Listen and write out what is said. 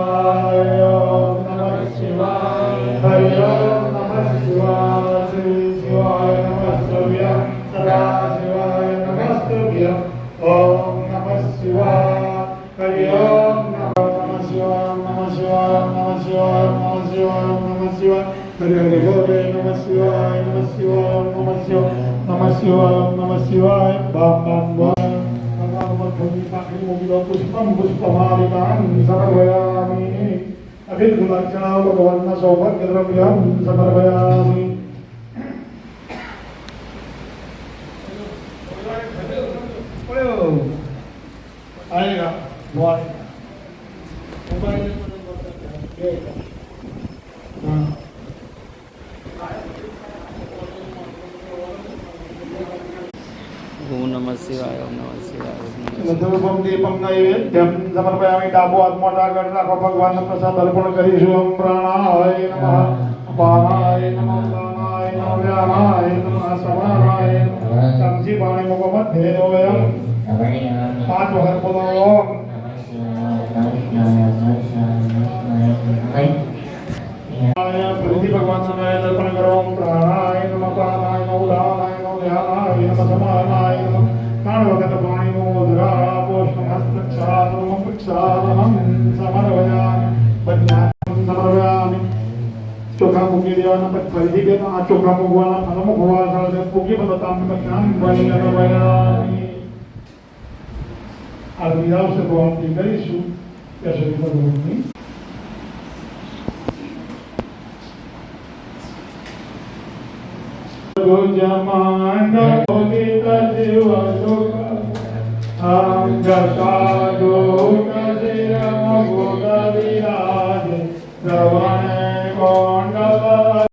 शिवाय ओम नमः शिवाय हरि ओम नमः शिवाय श्री शिवाय नमस्तुभ्यं सदा शिवाय नमस्तुभ्यं ओम नमः शिवाय हरि ओम नमः शिवाय नमः शिवाय नमः शिवाय नमः शिवाय नमः शिवाय हरि हरि बोले नमः शिवाय नमः शिवाय नमः शिवाय नमः शिवाय नमः शिवाय बम बम बम पुष्पम पुष्पमालिकां समर्पयामि अभिर्गुणार्चना भगवन् सौभाग्यद्रव्यं समर्पयामि आएगा मोबाइल ओम नमः शिवाय ओम नमः शिवाय ધૂપમ દીપમ નૈવેદ્યમ સમર્પયામિ ડાબો હાથ મોઢા આગળ રાખો ભગવાનનો પ્રસાદ અર્પણ કરીશું ઓમ પ્રાણાય નમઃ અપાનાય નમઃ દાનાય નમઃ વ્યામાય નમઃ સમાનાય સમજી પાણી મુખ મધ્યે નોયમ 5 વખત બોલો ઓમ પ્રતિ ભગવાન સમય અર્પણ કરો ઓમ પ્રાણાય નમઃ અપાનાય નમઃ દાનાય નમઃ વ્યામાય નમઃ સમાનાય નમઃ 3 વખત પાણી મોદરા પોષણમસ્તક્ષાતમં પક્ષાતમં સમર્પયામિ પદ્યાત્મં સમર્પયામિ ચોખા મૂકી દેવાના પછી ફરીથી બે આ ચોખા મૂકવાના અનમુક હોવા સાથે મૂકી બતામ પક્ષામ સમર્પયામિ આ વિરાવશે તો આપણે કરીશું ત્યાં સુધી ભગવાનની Gujamanda Gita Jiva Duka Angata Duka Jirama Buddha Viraj Ravana